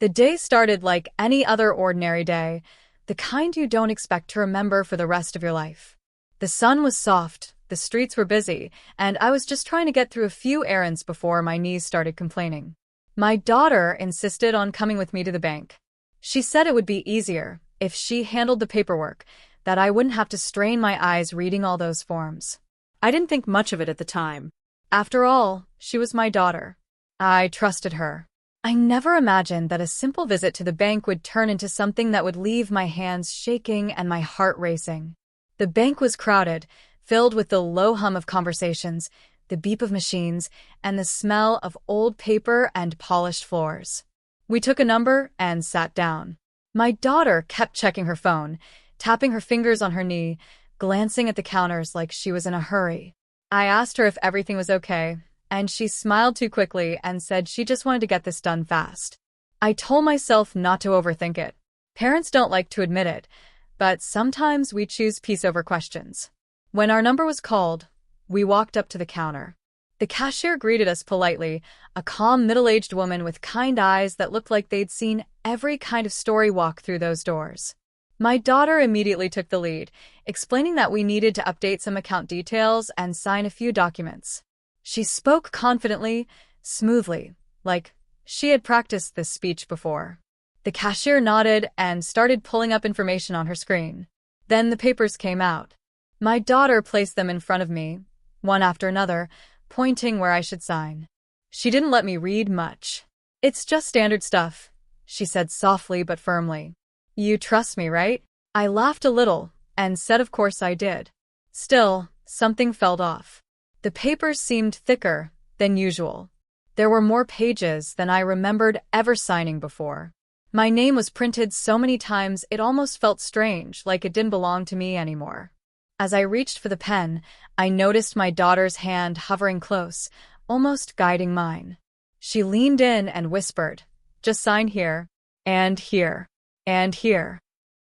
The day started like any other ordinary day, the kind you don't expect to remember for the rest of your life. The sun was soft, the streets were busy, and I was just trying to get through a few errands before my knees started complaining. My daughter insisted on coming with me to the bank. She said it would be easier if she handled the paperwork, that I wouldn't have to strain my eyes reading all those forms. I didn't think much of it at the time. After all, she was my daughter. I trusted her. I never imagined that a simple visit to the bank would turn into something that would leave my hands shaking and my heart racing. The bank was crowded, filled with the low hum of conversations, the beep of machines, and the smell of old paper and polished floors. We took a number and sat down. My daughter kept checking her phone, tapping her fingers on her knee, glancing at the counters like she was in a hurry. I asked her if everything was okay, and she smiled too quickly and said she just wanted to get this done fast. I told myself not to overthink it. Parents don't like to admit it, but sometimes we choose peace over questions. When our number was called, we walked up to the counter. The cashier greeted us politely, a calm middle-aged woman with kind eyes that looked like they'd seen every kind of story walk through those doors. My daughter immediately took the lead, explaining that we needed to update some account details and sign a few documents. She spoke confidently, smoothly, like she had practiced this speech before. The cashier nodded and started pulling up information on her screen. Then the papers came out. My daughter placed them in front of me, one after another, pointing where I should sign. She didn't let me read much. "It's just standard stuff," she said softly but firmly. "You trust me, right?" I laughed a little and said of course I did. Still, something felt off. The papers seemed thicker than usual. There were more pages than I remembered ever signing before. My name was printed so many times it almost felt strange, like it didn't belong to me anymore. As I reached for the pen, I noticed my daughter's hand hovering close, almost guiding mine. She leaned in and whispered, "Just sign here, and here, and here."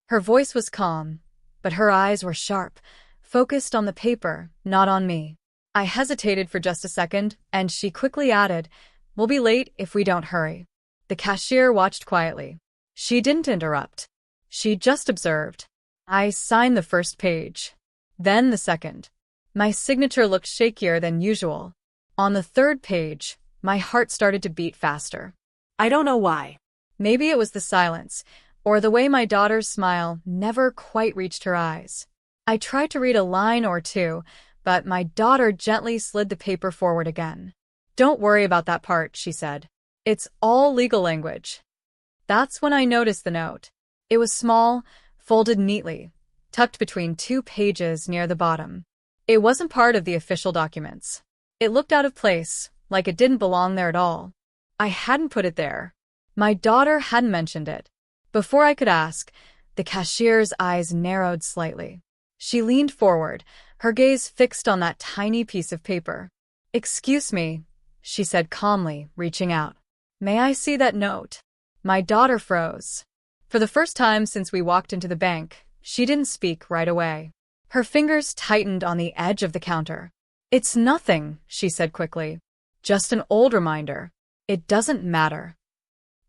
Her voice was calm, but her eyes were sharp, focused on the paper, not on me. I hesitated for just a second, and she quickly added, "We'll be late if we don't hurry." The cashier watched quietly. She didn't interrupt. She just observed. I signed the first page. Then the second. My signature looked shakier than usual. On the third page, my heart started to beat faster. I don't know why. Maybe it was the silence, or the way my daughter's smile never quite reached her eyes. I tried to read a line or two, but my daughter gently slid the paper forward again. "Don't worry about that part," she said. "It's all legal language." That's when I noticed the note. It was small, folded neatly, tucked between two pages near the bottom. It wasn't part of the official documents. It looked out of place, like it didn't belong there at all. I hadn't put it there. My daughter hadn't mentioned it. Before I could ask, the cashier's eyes narrowed slightly. She leaned forward, her gaze fixed on that tiny piece of paper. "Excuse me," she said calmly, reaching out. "May I see that note?" My daughter froze. For the first time since we walked into the bank, she didn't speak right away. Her fingers tightened on the edge of the counter. "It's nothing," she said quickly. "Just an old reminder. It doesn't matter."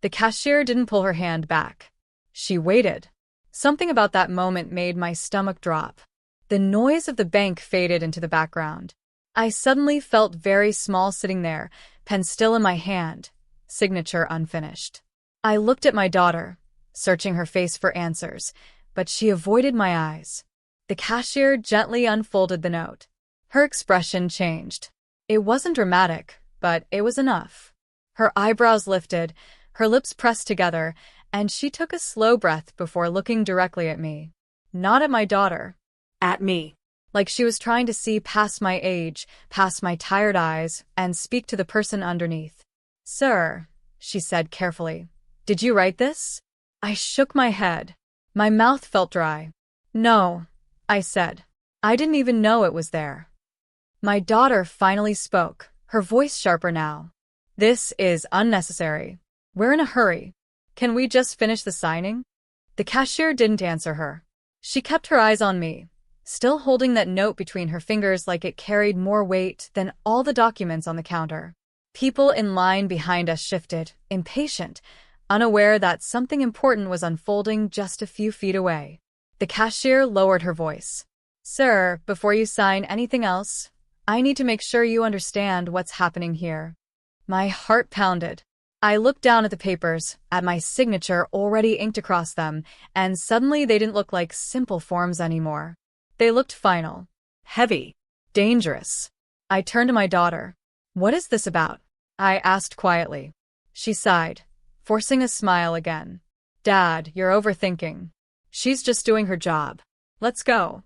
The cashier didn't pull her hand back. She waited. Something about that moment made my stomach drop. The noise of the bank faded into the background. I suddenly felt very small sitting there, pen still in my hand, signature unfinished. I looked at my daughter, searching her face for answers, but she avoided my eyes. The cashier gently unfolded the note. Her expression changed. It wasn't dramatic, but it was enough. Her eyebrows lifted, her lips pressed together, and she took a slow breath before looking directly at me. Not at my daughter. At me. Like she was trying to see past my age, past my tired eyes, and speak to the person underneath. "Sir," she said carefully, "did you write this?" I shook my head. My mouth felt dry. "No," I said. "I didn't even know it was there." My daughter finally spoke, her voice sharper now. "This is unnecessary. We're in a hurry. Can we just finish the signing?" The cashier didn't answer her. She kept her eyes on me, still holding that note between her fingers like it carried more weight than all the documents on the counter. People in line behind us shifted, impatient, unaware that something important was unfolding just a few feet away. The cashier lowered her voice. "Sir, before you sign anything else, I need to make sure you understand what's happening here." My heart pounded. I looked down at the papers, at my signature already inked across them, and suddenly they didn't look like simple forms anymore. They looked final, heavy, dangerous. I turned to my daughter. "What is this about?" I asked quietly. She sighed, forcing a smile again. "Dad, you're overthinking. She's just doing her job. Let's go."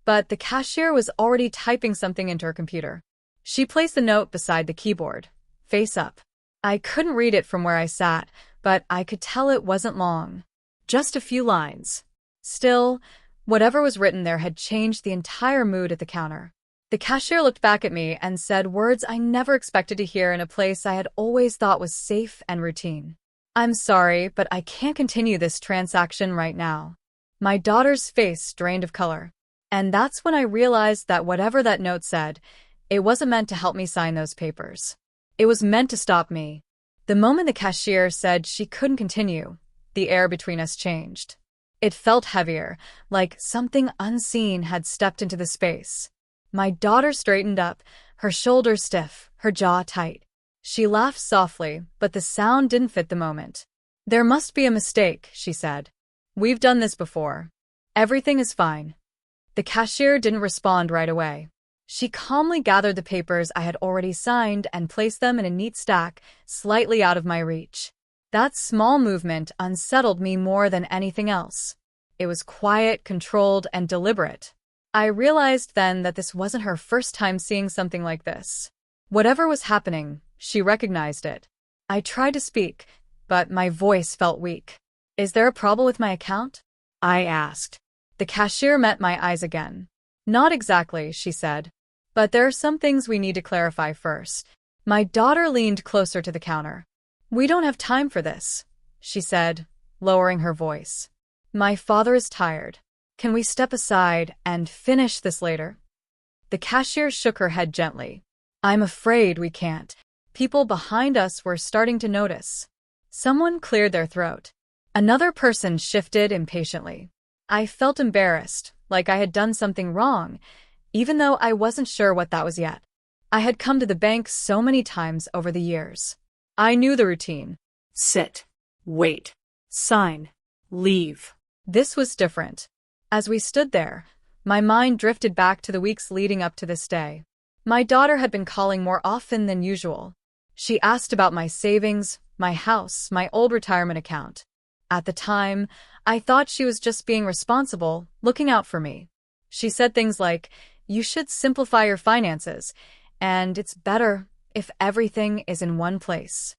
But the cashier was already typing something into her computer. She placed the note beside the keyboard, face up. I couldn't read it from where I sat, but I could tell it wasn't long. Just a few lines. Still, whatever was written there had changed the entire mood at the counter. The cashier looked back at me and said words I never expected to hear in a place I had always thought was safe and routine. "I'm sorry, but I can't continue this transaction right now." My daughter's face drained of color. And that's when I realized that whatever that note said, it wasn't meant to help me sign those papers. It was meant to stop me. The moment the cashier said she couldn't continue, the air between us changed. It felt heavier, like something unseen had stepped into the space. My daughter straightened up, her shoulders stiff, her jaw tight. She laughed softly, but the sound didn't fit the moment. "There must be a mistake," she said. "We've done this before. Everything is fine." The cashier didn't respond right away. She calmly gathered the papers I had already signed and placed them in a neat stack, slightly out of my reach. That small movement unsettled me more than anything else. It was quiet, controlled, and deliberate. I realized then that this wasn't her first time seeing something like this. Whatever was happening, she recognized it. I tried to speak, but my voice felt weak. "Is there a problem with my account?" I asked. The cashier met my eyes again. "Not exactly," she said. "But there are some things we need to clarify first." My daughter leaned closer to the counter. "We don't have time for this," she said, lowering her voice. "My father is tired. Can we step aside and finish this later?" The cashier shook her head gently. "I'm afraid we can't." People behind us were starting to notice. Someone cleared their throat. Another person shifted impatiently. I felt embarrassed, like I had done something wrong, even though I wasn't sure what that was yet. I had come to the bank so many times over the years. I knew the routine. Sit, wait, sign, leave. This was different. As we stood there, my mind drifted back to the weeks leading up to this day. My daughter had been calling more often than usual. She asked about my savings, my house, my old retirement account. At the time, I thought she was just being responsible, looking out for me. She said things like, "You should simplify your finances, and it's better if everything is in one place."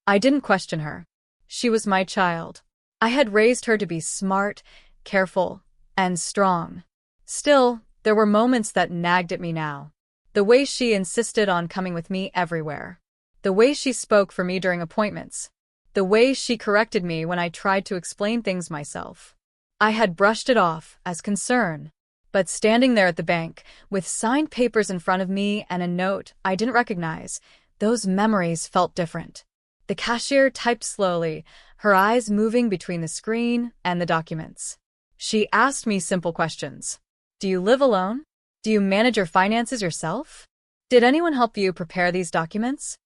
I didn't question her. She was my child. I had raised her to be smart, careful, and strong. Still, there were moments that nagged at me now. The way she insisted on coming with me everywhere. The way she spoke for me during appointments. The way she corrected me when I tried to explain things myself. I had brushed it off as concern. But standing there at the bank, with signed papers in front of me and a note I didn't recognize, those memories felt different. The cashier typed slowly, her eyes moving between the screen and the documents. She asked me simple questions. "Do you live alone? Do you manage your finances yourself? Did anyone help you prepare these documents?"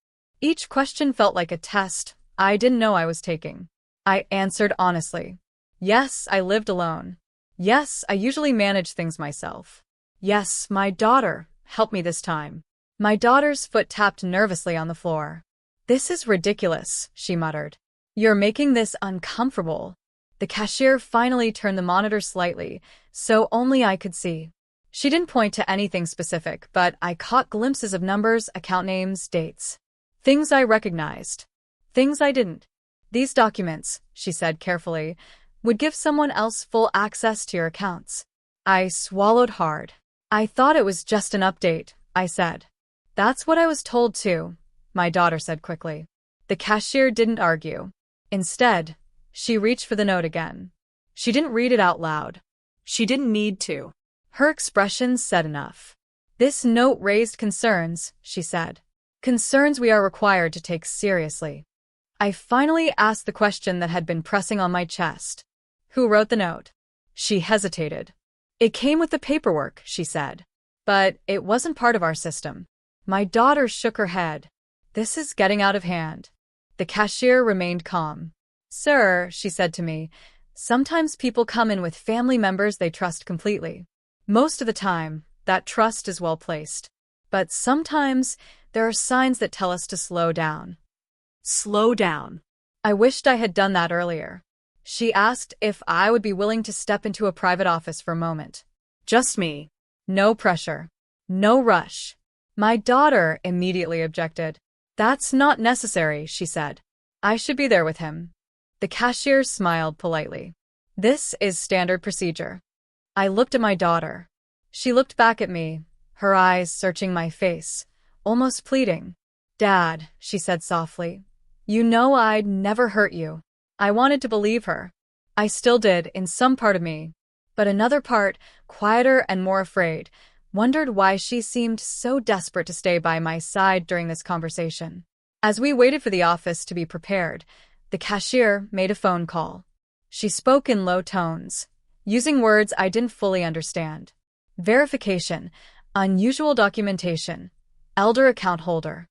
Each question felt like a test I didn't know I was taking. I answered honestly. Yes, I lived alone. Yes, I usually manage things myself. Yes, my daughter helped me this time. My daughter's foot tapped nervously on the floor. "This is ridiculous," she muttered. "You're making this uncomfortable." The cashier finally turned the monitor slightly, so only I could see. She didn't point to anything specific, but I caught glimpses of numbers, account names, dates. Things I recognized. Things I didn't. "These documents," she said carefully, "would give someone else full access to your accounts." I swallowed hard. "I thought it was just an update," I said. "That's what I was told too," my daughter said quickly. The cashier didn't argue. Instead, she reached for the note again. She didn't read it out loud. She didn't need to. Her expression said enough. "This note raised concerns," she said. "Concerns we are required to take seriously." I finally asked the question that had been pressing on my chest. Who wrote the note? She hesitated. It came with the paperwork, she said. But it wasn't part of our system. My daughter shook her head. This is getting out of hand. The cashier remained calm. Sir, she said to me, sometimes people come in with family members they trust completely. Most of the time, that trust is well placed. But sometimes, there are signs that tell us to slow down. Slow down. I wished I had done that earlier. She asked if I would be willing to step into a private office for a moment. Just me. No pressure. No rush. My daughter immediately objected. That's not necessary, she said. I should be there with him. The cashier smiled politely. This is standard procedure. I looked at my daughter. She looked back at me, her eyes searching my face, almost pleading. Dad, she said softly, you know I'd never hurt you. I wanted to believe her. I still did, in some part of me. But another part, quieter and more afraid, wondered why she seemed so desperate to stay by my side during this conversation. As we waited for the office to be prepared, the cashier made a phone call. She spoke in low tones, using words I didn't fully understand. Verification, unusual documentation, elder account holder.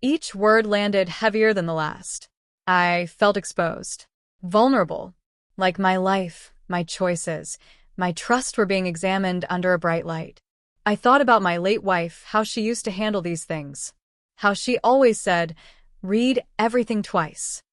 Each word landed heavier than the last. I felt exposed, vulnerable, like my life, my choices, my trust were being examined under a bright light. I thought about my late wife, how she used to handle these things. How she always said, read everything twice.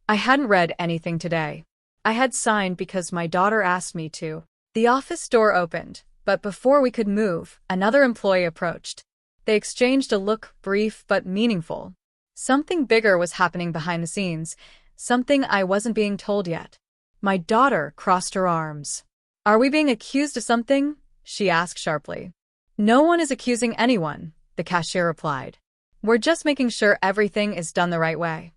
I hadn't read anything today. I had signed because my daughter asked me to. The office door opened, but before we could move, another employee approached. They exchanged a look, brief but meaningful. Something bigger was happening behind the scenes, something I wasn't being told yet. My daughter crossed her arms. Are we being accused of something? She asked sharply. No one is accusing anyone, the cashier replied. We're just making sure everything is done the right way.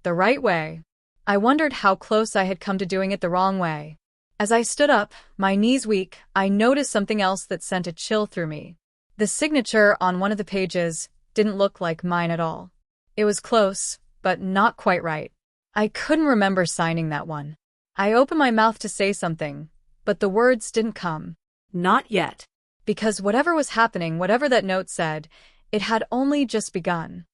The right way. I wondered how close I had come to doing it the wrong way. As I stood up, my knees weak, I noticed something else that sent a chill through me. The signature on one of the pages didn't look like mine at all. It was close, but not quite right. I couldn't remember signing that one. I opened my mouth to say something, but the words didn't come. Not yet. Because whatever was happening, whatever that note said, it had only just begun.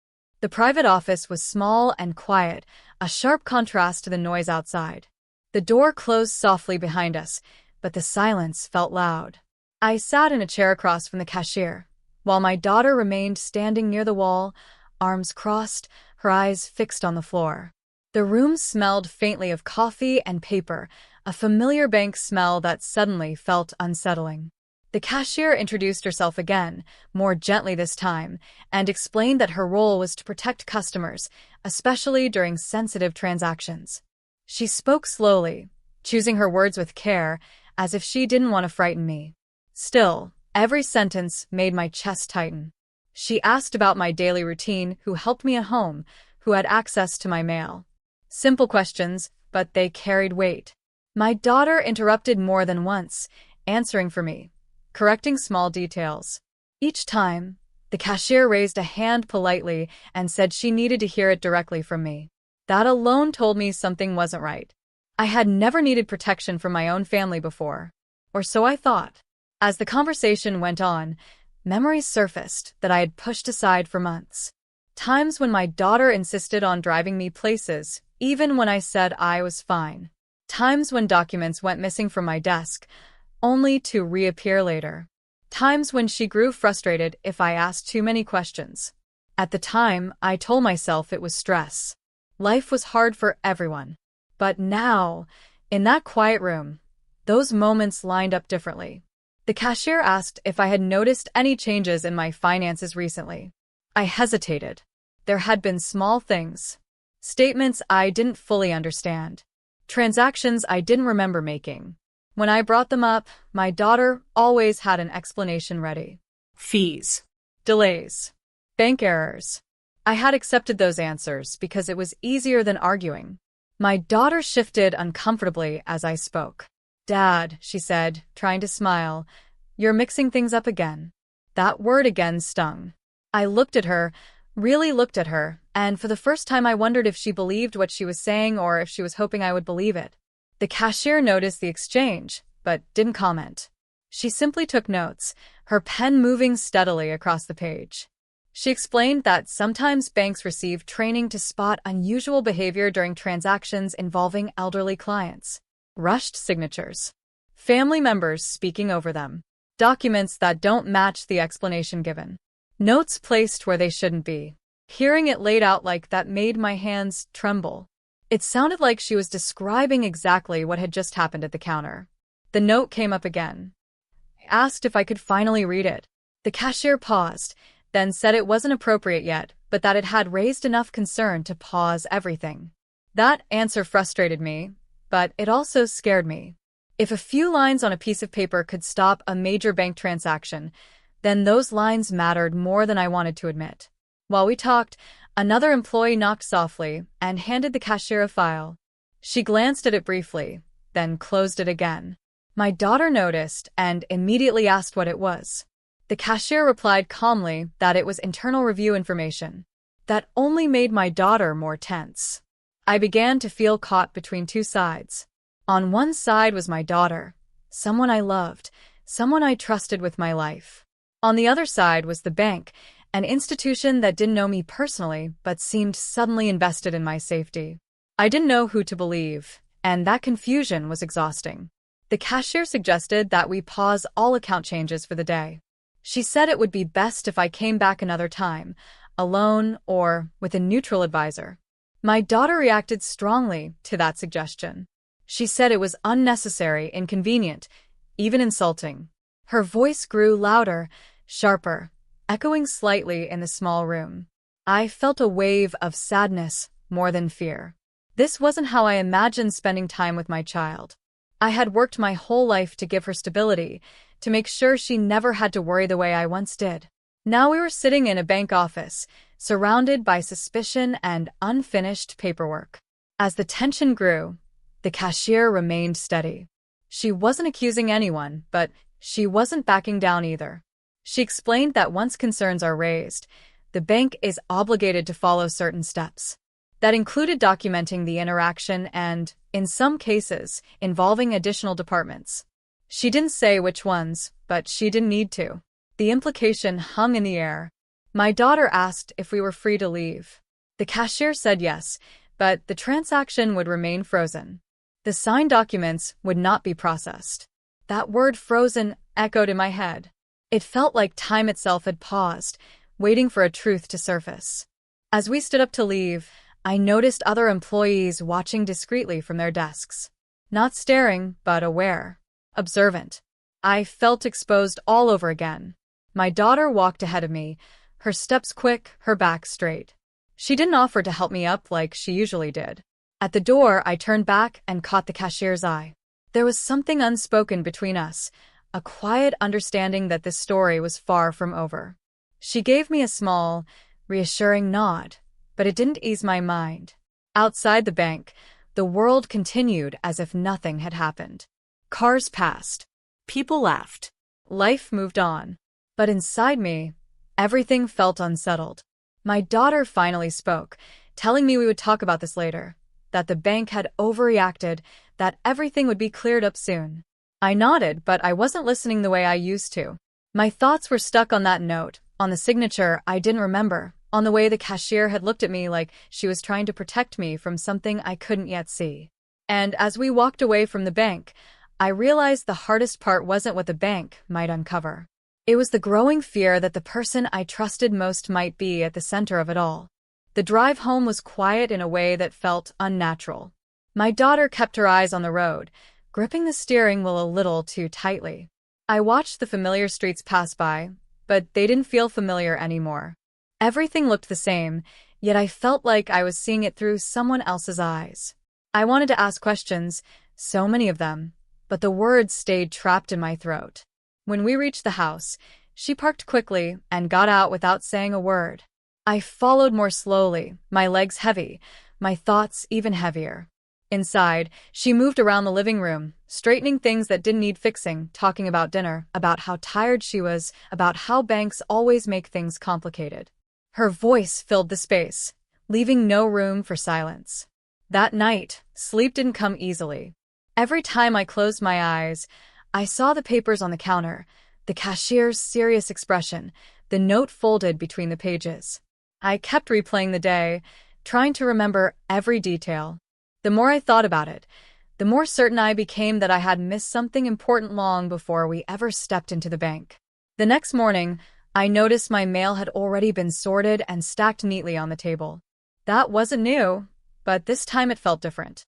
The private office was small and quiet, a sharp contrast to the noise outside. The door closed softly behind us, but the silence felt loud. I sat in a chair across from the cashier, while my daughter remained standing near the wall, arms crossed, her eyes fixed on the floor. The room smelled faintly of coffee and paper, a familiar bank smell that suddenly felt unsettling. The cashier introduced herself again, more gently this time, and explained that her role was to protect customers, especially during sensitive transactions. She spoke slowly, choosing her words with care, as if she didn't want to frighten me. Still, every sentence made my chest tighten. She asked about my daily routine, who helped me at home, who had access to my mail. Simple questions, but they carried weight. My daughter interrupted more than once, answering for me, correcting small details. Each time, the cashier raised a hand politely and said she needed to hear it directly from me. That alone told me something wasn't right. I had never needed protection from my own family before, or so I thought. As the conversation went on, memories surfaced that I had pushed aside for months. Times when my daughter insisted on driving me places, even when I said I was fine. Times when documents went missing from my desk, only to reappear later. Times when she grew frustrated if I asked too many questions. At the time, I told myself it was stress. Life was hard for everyone. But now, in that quiet room, those moments lined up differently. The cashier asked if I had noticed any changes in my finances recently. I hesitated. There had been small things. Statements I didn't fully understand. Transactions I didn't remember making. When I brought them up, my daughter always had an explanation ready. Fees. Delays. Bank errors. I had accepted those answers because it was easier than arguing. My daughter shifted uncomfortably as I spoke. Dad, she said, trying to smile, you're mixing things up again. That word again stung. I looked at her, really looked at her, and for the first time I wondered if she believed what she was saying or if she was hoping I would believe it. The cashier noticed the exchange, but didn't comment. She simply took notes, her pen moving steadily across the page. She explained that sometimes banks receive training to spot unusual behavior during transactions involving elderly clients. Rushed signatures. Family members speaking over them. Documents that don't match the explanation given. Notes placed where they shouldn't be. Hearing it laid out like that made my hands tremble. It sounded like she was describing exactly what had just happened at the counter. The note came up again. I asked if I could finally read it. The cashier paused, then said it wasn't appropriate yet, but that it had raised enough concern to pause everything. That answer frustrated me, but it also scared me. If a few lines on a piece of paper could stop a major bank transaction, then those lines mattered more than I wanted to admit. While we talked, another employee knocked softly and handed the cashier a file. She glanced at it briefly, then closed it again. My daughter noticed and immediately asked what it was. The cashier replied calmly that it was internal review information. That only made my daughter more tense. I began to feel caught between two sides. On one side was my daughter, someone I loved, someone I trusted with my life. On the other side was the bank, an institution that didn't know me personally but seemed suddenly invested in my safety. I didn't know who to believe, and that confusion was exhausting. The cashier suggested that we pause all account changes for the day. She said it would be best if I came back another time, alone or with a neutral advisor. My daughter reacted strongly to that suggestion. She said it was unnecessary, inconvenient, even insulting. Her voice grew louder, sharper, echoing slightly in the small room. I felt a wave of sadness more than fear. This wasn't how I imagined spending time with my child. I had worked my whole life to give her stability, to make sure she never had to worry the way I once did. Now we were sitting in a bank office, surrounded by suspicion and unfinished paperwork. As the tension grew, the cashier remained steady. She wasn't accusing anyone, but she wasn't backing down either. She explained that once concerns are raised, the bank is obligated to follow certain steps. That included documenting the interaction and, in some cases, involving additional departments. She didn't say which ones, but she didn't need to. The implication hung in the air. My daughter asked if we were free to leave. The cashier said yes, but the transaction would remain frozen. The signed documents would not be processed. That word frozen echoed in my head. It felt like time itself had paused, waiting for a truth to surface. As we stood up to leave, I noticed other employees watching discreetly from their desks. Not staring, but aware. Observant. I felt exposed all over again. My daughter walked ahead of me, her steps quick, her back straight. She didn't offer to help me up like she usually did. At the door, I turned back and caught the cashier's eye. There was something unspoken between us, a quiet understanding that this story was far from over. She gave me a small, reassuring nod, but it didn't ease my mind. Outside the bank, the world continued as if nothing had happened. Cars passed. People laughed. Life moved on. But inside me, everything felt unsettled. My daughter finally spoke, telling me we would talk about this later, that the bank had overreacted, that everything would be cleared up soon. I nodded, but I wasn't listening the way I used to. My thoughts were stuck on that note, on the signature I didn't remember, on the way the cashier had looked at me like she was trying to protect me from something I couldn't yet see. And as we walked away from the bank, I realized the hardest part wasn't what the bank might uncover. It was the growing fear that the person I trusted most might be at the center of it all. The drive home was quiet in a way that felt unnatural. My daughter kept her eyes on the road, gripping the steering wheel a little too tightly. I watched the familiar streets pass by, but they didn't feel familiar anymore. Everything looked the same, yet I felt like I was seeing it through someone else's eyes. I wanted to ask questions, so many of them, but the words stayed trapped in my throat. When we reached the house, she parked quickly and got out without saying a word. I followed more slowly, my legs heavy, my thoughts even heavier. Inside, she moved around the living room, straightening things that didn't need fixing, talking about dinner, about how tired she was, about how banks always make things complicated. Her voice filled the space, leaving no room for silence. That night, sleep didn't come easily. Every time I closed my eyes, I saw the papers on the counter, the cashier's serious expression, the note folded between the pages. I kept replaying the day, trying to remember every detail. The more I thought about it, the more certain I became that I had missed something important long before we ever stepped into the bank. The next morning, I noticed my mail had already been sorted and stacked neatly on the table. That wasn't new, but this time it felt different.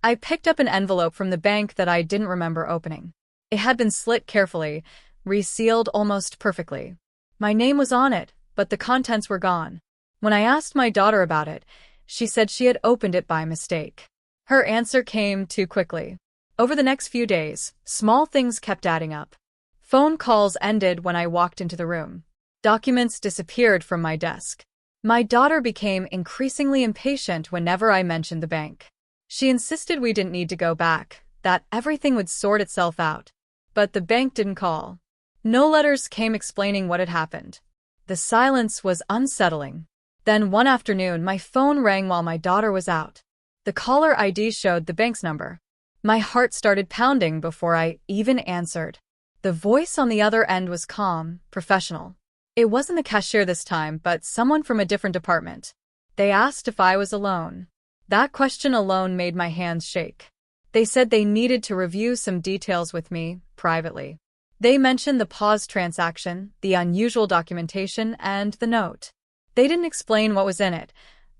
I picked up an envelope from the bank that I didn't remember opening. It had been slit carefully, resealed almost perfectly. My name was on it, but the contents were gone. When I asked my daughter about it, she said she had opened it by mistake. Her answer came too quickly. Over the next few days, small things kept adding up. Phone calls ended when I walked into the room. Documents disappeared from my desk. My daughter became increasingly impatient whenever I mentioned the bank. She insisted we didn't need to go back, that everything would sort itself out. But the bank didn't call. No letters came explaining what had happened. The silence was unsettling. Then one afternoon, my phone rang while my daughter was out. The caller ID showed the bank's number. My heart started pounding before I even answered. The voice on the other end was calm, professional. It wasn't the cashier this time, but someone from a different department. They asked if I was alone. That question alone made my hands shake. They said they needed to review some details with me, privately. They mentioned the paused transaction, the unusual documentation, and the note. They didn't explain what was in it,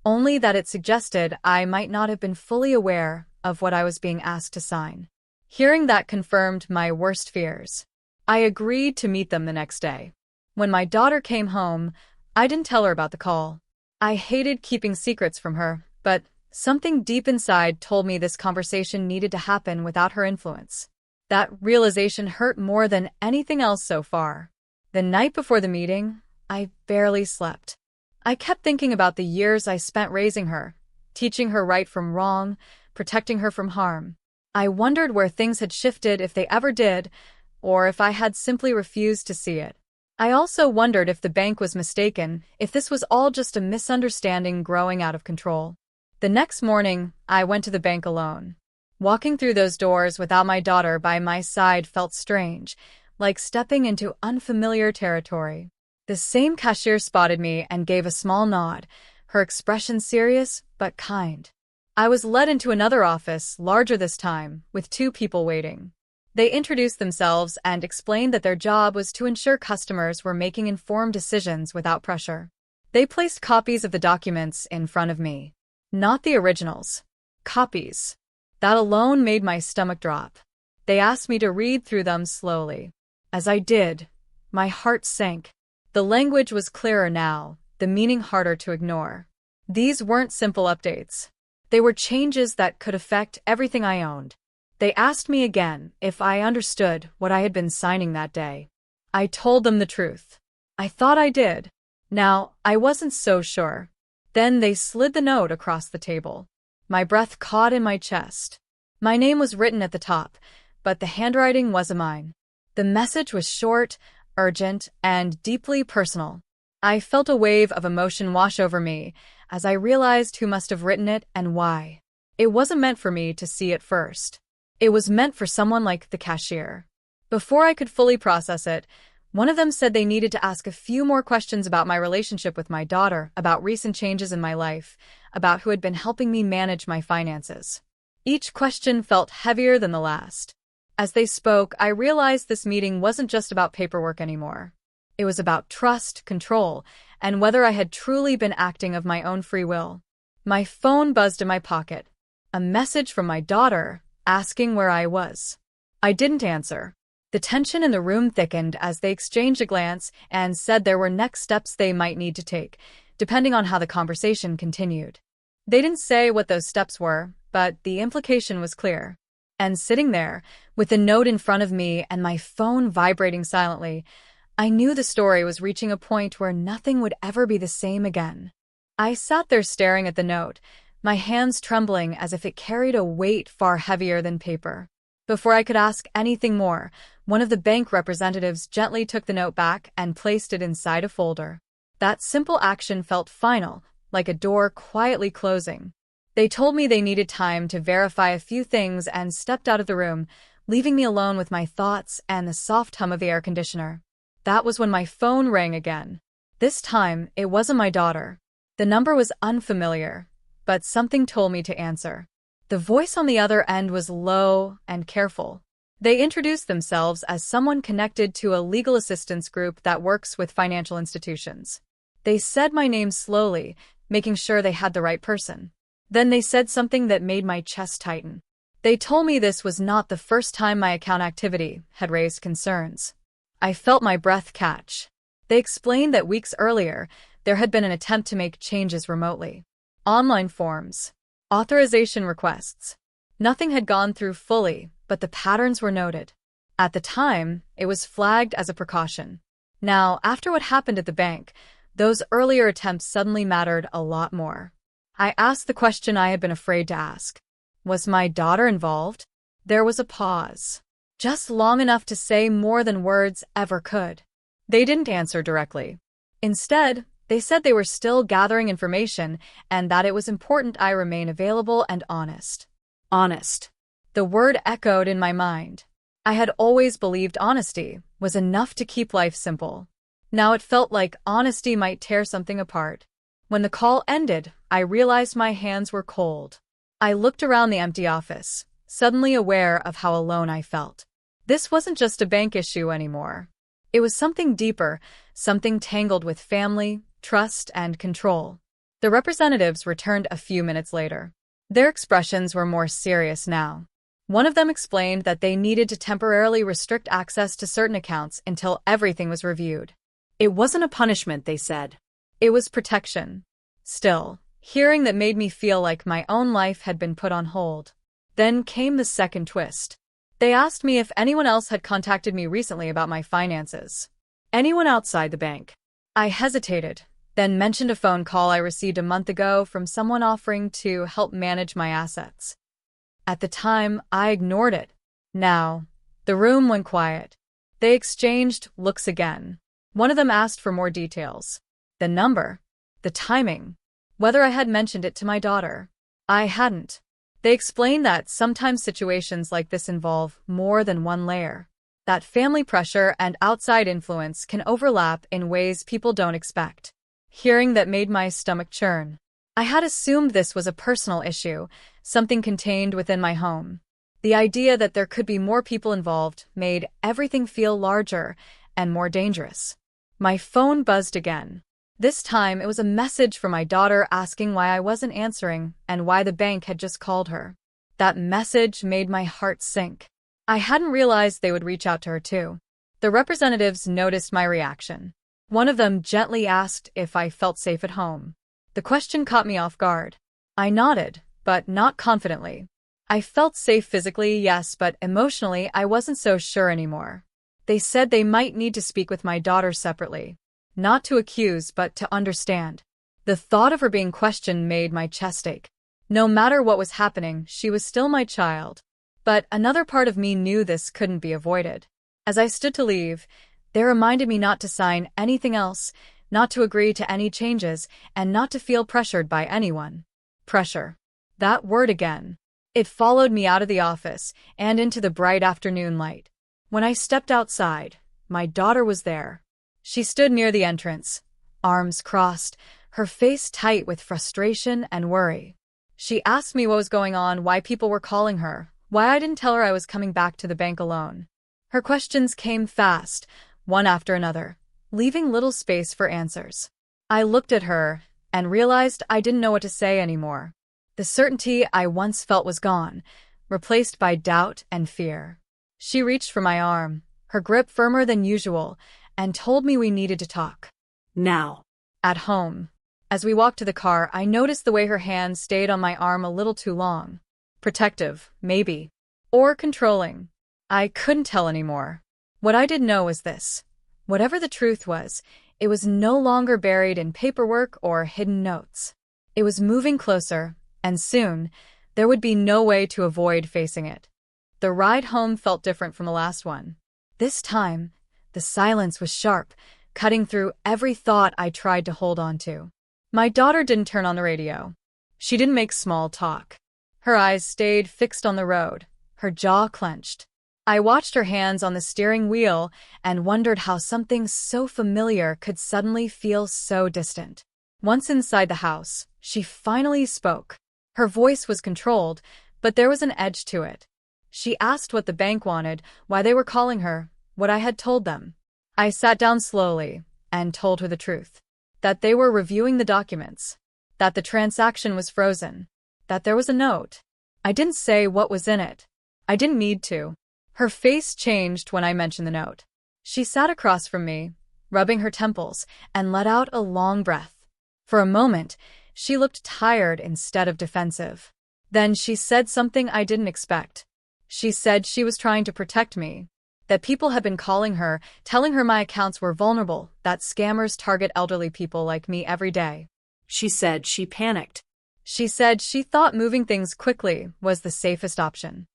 only that it suggested I might not have been fully aware of what I was being asked to sign. Hearing that confirmed my worst fears. I agreed to meet them the next day. When my daughter came home, I didn't tell her about the call. I hated keeping secrets from her, but something deep inside told me this conversation needed to happen without her influence. That realization hurt more than anything else so far. The night before the meeting, I barely slept. I kept thinking about the years I spent raising her, teaching her right from wrong, protecting her from harm. I wondered where things had shifted, if they ever did, or if I had simply refused to see it. I also wondered if the bank was mistaken, if this was all just a misunderstanding growing out of control. The next morning, I went to the bank alone. Walking through those doors without my daughter by my side felt strange, like stepping into unfamiliar territory. The same cashier spotted me and gave a small nod, her expression serious but kind. I was led into another office, larger this time, with 2 people waiting. They introduced themselves and explained that their job was to ensure customers were making informed decisions without pressure. They placed copies of the documents in front of me. Not the originals. Copies. That alone made my stomach drop. They asked me to read through them slowly. As I did, my heart sank. The language was clearer now, the meaning harder to ignore. These weren't simple updates. They were changes that could affect everything I owned. They asked me again if I understood what I had been signing that day. I told them the truth. I thought I did. Now, I wasn't so sure. Then they slid the note across the table. My breath caught in my chest. My name was written at the top, but the handwriting wasn't mine. The message was short, urgent, and deeply personal. I felt a wave of emotion wash over me as I realized who must have written it and why. It wasn't meant for me to see it first. It was meant for someone like the cashier. Before I could fully process it, one of them said they needed to ask a few more questions about my relationship with my daughter, about recent changes in my life, about who had been helping me manage my finances. Each question felt heavier than the last. As they spoke, I realized this meeting wasn't just about paperwork anymore. It was about trust, control, and whether I had truly been acting of my own free will. My phone buzzed in my pocket. A message from my daughter, asking where I was. I didn't answer. The tension in the room thickened as they exchanged a glance and said there were next steps they might need to take, depending on how the conversation continued. They didn't say what those steps were, but the implication was clear. And sitting there, with the note in front of me and my phone vibrating silently, I knew the story was reaching a point where nothing would ever be the same again. I sat there staring at the note, my hands trembling as if it carried a weight far heavier than paper. Before I could ask anything more, one of the bank representatives gently took the note back and placed it inside a folder. That simple action felt final, like a door quietly closing. They told me they needed time to verify a few things and stepped out of the room, leaving me alone with my thoughts and the soft hum of the air conditioner. That was when my phone rang again. This time, it wasn't my daughter. The number was unfamiliar, but something told me to answer. The voice on the other end was low and careful. They introduced themselves as someone connected to a legal assistance group that works with financial institutions. They said my name slowly, making sure they had the right person. Then they said something that made my chest tighten. They told me this was not the first time my account activity had raised concerns. I felt my breath catch. They explained that weeks earlier, there had been an attempt to make changes remotely. Online forms, authorization requests. Nothing had gone through fully, but the patterns were noted. At the time, it was flagged as a precaution. Now, after what happened at the bank, those earlier attempts suddenly mattered a lot more. I asked the question I had been afraid to ask. Was my daughter involved? There was a pause. Just long enough to say more than words ever could. They didn't answer directly. Instead, they said they were still gathering information and that it was important I remain available and honest. Honest. The word echoed in my mind. I had always believed honesty was enough to keep life simple. Now it felt like honesty might tear something apart. When the call ended, I realized my hands were cold. I looked around the empty office, suddenly aware of how alone I felt. This wasn't just a bank issue anymore. It was something deeper, something tangled with family, trust, and control. The representatives returned a few minutes later. Their expressions were more serious now. One of them explained that they needed to temporarily restrict access to certain accounts until everything was reviewed. It wasn't a punishment, they said. It was protection. Still, hearing that made me feel like my own life had been put on hold. Then came the second twist. They asked me if anyone else had contacted me recently about my finances. Anyone outside the bank. I hesitated, then mentioned a phone call I received a month ago from someone offering to help manage my assets. At the time, I ignored it. Now, the room went quiet. They exchanged looks again. One of them asked for more details. The number, the timing, whether I had mentioned it to my daughter. I hadn't. They explained that sometimes situations like this involve more than one layer. That family pressure and outside influence can overlap in ways people don't expect. Hearing that made my stomach churn. I had assumed this was a personal issue, something contained within my home. The idea that there could be more people involved made everything feel larger and more dangerous. My phone buzzed again. This time, it was a message from my daughter asking why I wasn't answering and why the bank had just called her. That message made my heart sink. I hadn't realized they would reach out to her too. The representatives noticed my reaction. One of them gently asked if I felt safe at home. The question caught me off guard. I nodded, but not confidently. I felt safe physically, yes, but emotionally I wasn't so sure anymore. They said they might need to speak with my daughter separately. Not to accuse, but to understand. The thought of her being questioned made my chest ache. No matter what was happening, she was still my child. But another part of me knew this couldn't be avoided. As I stood to leave, they reminded me not to sign anything else, not to agree to any changes, and not to feel pressured by anyone. Pressure. That word again. It followed me out of the office and into the bright afternoon light. When I stepped outside, my daughter was there. She stood near the entrance, arms crossed, her face tight with frustration and worry. She asked me what was going on, why people were calling her, why I didn't tell her I was coming back to the bank alone. Her questions came fast, one after another, leaving little space for answers. I looked at her and realized I didn't know what to say anymore. The certainty I once felt was gone, replaced by doubt and fear. She reached for my arm, her grip firmer than usual, and told me we needed to talk. Now. At home. As we walked to the car, I noticed the way her hand stayed on my arm a little too long. Protective, maybe. Or controlling. I couldn't tell anymore. What I did know was this. Whatever the truth was, it was no longer buried in paperwork or hidden notes. It was moving closer, and soon, there would be no way to avoid facing it. The ride home felt different from the last one. This time, the silence was sharp, cutting through every thought I tried to hold on to. My daughter didn't turn on the radio. She didn't make small talk. Her eyes stayed fixed on the road, her jaw clenched. I watched her hands on the steering wheel and wondered how something so familiar could suddenly feel so distant. Once inside the house, she finally spoke. Her voice was controlled, but there was an edge to it. She asked what the bank wanted, why they were calling her, what I had told them. I sat down slowly and told her the truth. That they were reviewing the documents. That the transaction was frozen. That there was a note. I didn't say what was in it. I didn't need to. Her face changed when I mentioned the note. She sat across from me, rubbing her temples, and let out a long breath. For a moment, she looked tired instead of defensive. Then she said something I didn't expect. She said she was trying to protect me, that people had been calling her, telling her my accounts were vulnerable, that scammers target elderly people like me every day. She said she panicked. She said she thought moving things quickly was the safest option.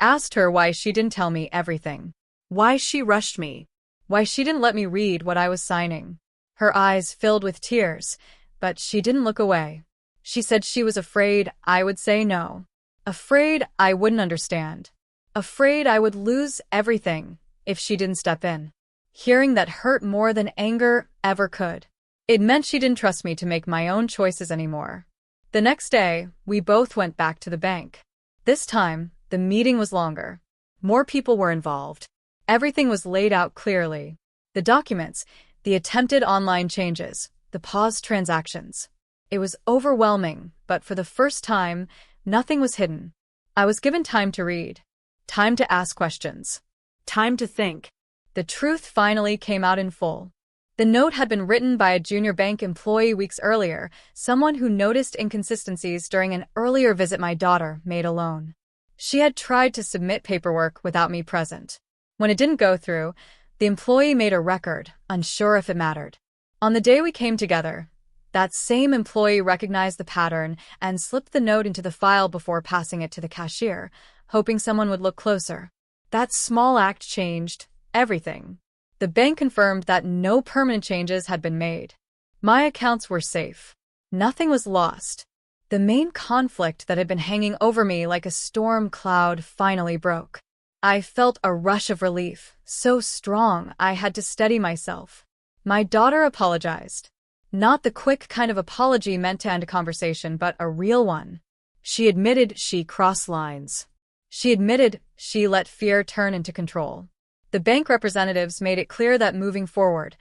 Asked her why she didn't tell me everything. Why she rushed me. Why she didn't let me read what I was signing. Her eyes filled with tears, but she didn't look away. She said she was afraid I would say no. Afraid I wouldn't understand. Afraid I would lose everything if she didn't step in. Hearing that hurt more than anger ever could. It meant she didn't trust me to make my own choices anymore. The next day, we both went back to the bank. This time, the meeting was longer. More people were involved. Everything was laid out clearly. The documents, the attempted online changes, the paused transactions. It was overwhelming, but for the first time, nothing was hidden. I was given time to read. Time to ask questions. Time to think. The truth finally came out in full. The note had been written by a junior bank employee weeks earlier, someone who noticed inconsistencies during an earlier visit my daughter made alone. She had tried to submit paperwork without me present. When it didn't go through, the employee made a record, unsure if it mattered. On the day we came together, that same employee recognized the pattern and slipped the note into the file before passing it to the cashier, hoping someone would look closer. That small act changed everything. The bank confirmed that no permanent changes had been made. My accounts were safe. Nothing was lost. The main conflict that had been hanging over me like a storm cloud finally broke. I felt a rush of relief, so strong I had to steady myself. My daughter apologized. Not the quick kind of apology meant to end a conversation, but a real one. She admitted she crossed lines. She admitted she let fear turn into control. The bank representatives made it clear that moving forward,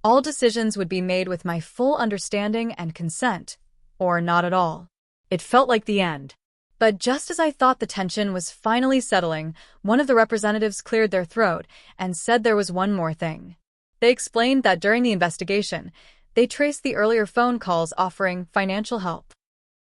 all decisions would be made with my full understanding and consent, or not at all. It felt like the end. But just as I thought the tension was finally settling, one of the representatives cleared their throat and said there was one more thing. They explained that during the investigation, they traced the earlier phone calls offering financial help.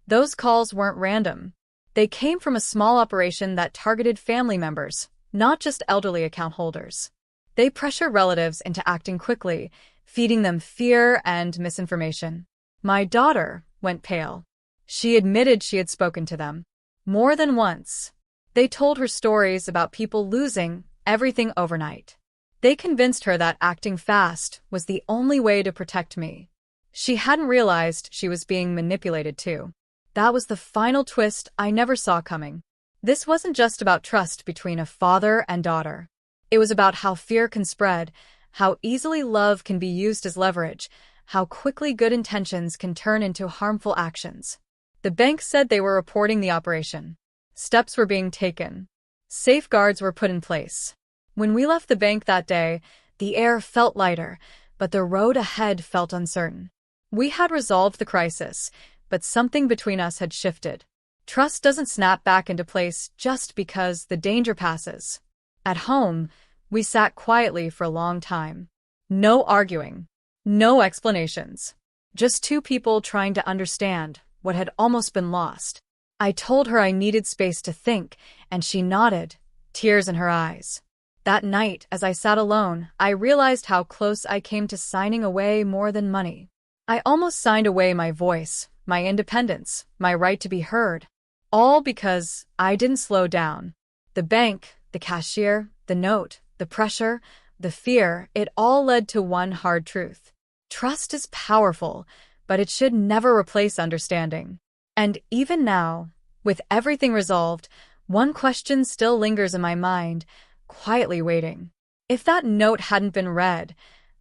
Those calls weren't random. They came from a small operation that targeted family members, not just elderly account holders. They pressured relatives into acting quickly, feeding them fear and misinformation. My daughter went pale. She admitted she had spoken to them. More than once. They told her stories about people losing everything overnight. They convinced her that acting fast was the only way to protect me. She hadn't realized she was being manipulated too. That was the final twist I never saw coming. This wasn't just about trust between a father and daughter. It was about how fear can spread, how easily love can be used as leverage, how quickly good intentions can turn into harmful actions. The bank said they were reporting the operation. Steps were being taken. Safeguards were put in place. When we left the bank that day, the air felt lighter, but the road ahead felt uncertain. We had resolved the crisis, but something between us had shifted. Trust doesn't snap back into place just because the danger passes. At home, we sat quietly for a long time. No arguing. No explanations. Just two people trying to understand what had almost been lost. I told her I needed space to think, and she nodded, tears in her eyes. That night, as I sat alone, I realized how close I came to signing away more than money. I almost signed away my voice, my independence, my right to be heard. All because I didn't slow down. The bank, the cashier, the note, the pressure, the fear, it all led to one hard truth. Trust is powerful, but it should never replace understanding. And even now, with everything resolved, one question still lingers in my mind, quietly waiting. If that note hadn't been read,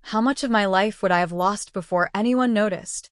how much of my life would I have lost before anyone noticed?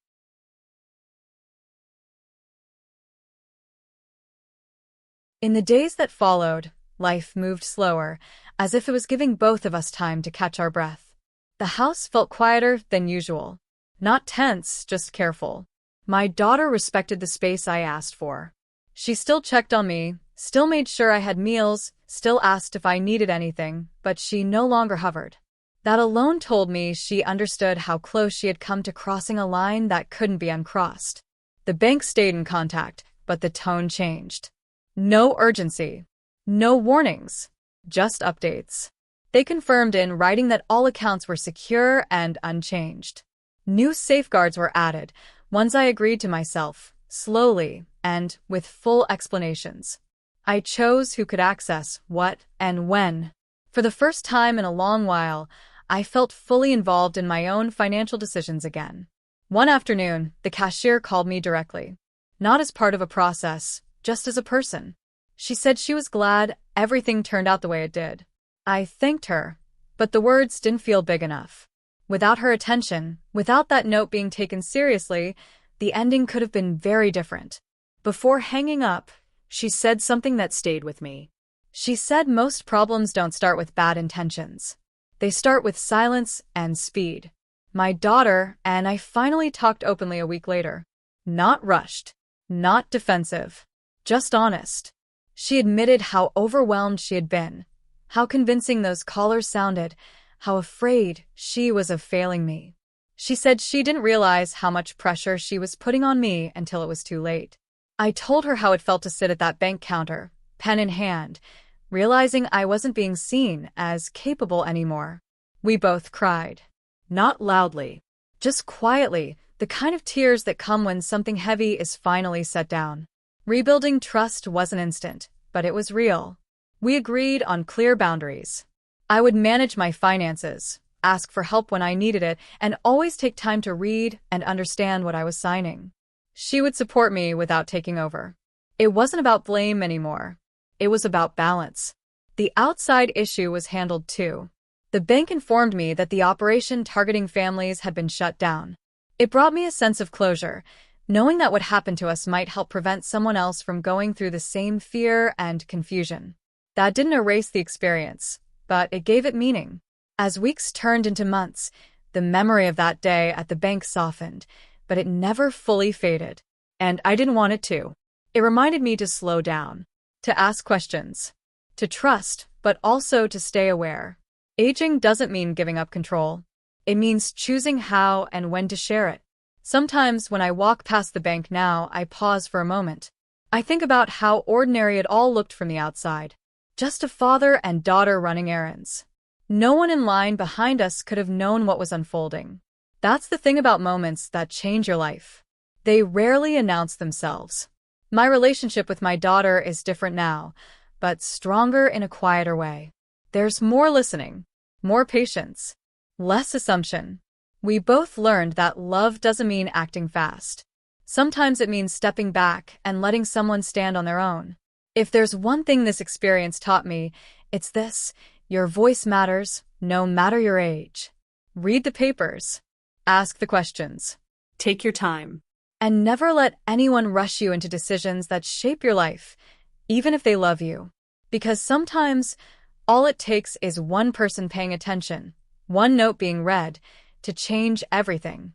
In the days that followed, life moved slower, as if it was giving both of us time to catch our breath. The house felt quieter than usual. Not tense, just careful. My daughter respected the space I asked for. She still checked on me, still made sure I had meals, still asked if I needed anything, but she no longer hovered. That alone told me she understood how close she had come to crossing a line that couldn't be uncrossed. The bank stayed in contact, but the tone changed. No urgency. No warnings. Just updates. They confirmed in writing that all accounts were secure and unchanged. New safeguards were added, ones I agreed to myself, slowly, and with full explanations. I chose who could access what and when. For the first time in a long while, I felt fully involved in my own financial decisions again. One afternoon, the cashier called me directly. Not as part of a process, just as a person. She said she was glad everything turned out the way it did. I thanked her, but the words didn't feel big enough. Without her attention, without that note being taken seriously, the ending could have been very different. Before hanging up, she said something that stayed with me. She said most problems don't start with bad intentions. They start with silence and speed. My daughter and I finally talked openly a week later. Not rushed. Not defensive. Just honest. She admitted how overwhelmed she had been, how convincing those callers sounded, how afraid she was of failing me. She said she didn't realize how much pressure she was putting on me until it was too late. I told her how it felt to sit at that bank counter, pen in hand, realizing I wasn't being seen as capable anymore. We both cried. Not loudly, just quietly, the kind of tears that come when something heavy is finally set down. Rebuilding trust wasn't instant, but it was real. We agreed on clear boundaries. I would manage my finances, ask for help when I needed it, and always take time to read and understand what I was signing. She would support me without taking over. It wasn't about blame anymore. It was about balance. The outside issue was handled too. The bank informed me that the operation targeting families had been shut down. It brought me a sense of closure, knowing that what happened to us might help prevent someone else from going through the same fear and confusion. That didn't erase the experience, but it gave it meaning. As weeks turned into months, the memory of that day at the bank softened, but it never fully faded. And I didn't want it to. It reminded me to slow down, to ask questions, to trust, but also to stay aware. Aging doesn't mean giving up control. It means choosing how and when to share it. Sometimes when I walk past the bank now, I pause for a moment. I think about how ordinary it all looked from the outside. Just a father and daughter running errands. No one in line behind us could have known what was unfolding. That's the thing about moments that change your life. They rarely announce themselves. My relationship with my daughter is different now, but stronger in a quieter way. There's more listening, more patience, less assumption. We both learned that love doesn't mean acting fast. Sometimes it means stepping back and letting someone stand on their own. If there's one thing this experience taught me, it's this: your voice matters, no matter your age. Read the papers. Ask the questions. Take your time. And never let anyone rush you into decisions that shape your life, even if they love you. Because sometimes, all it takes is one person paying attention, one note being read, to change everything.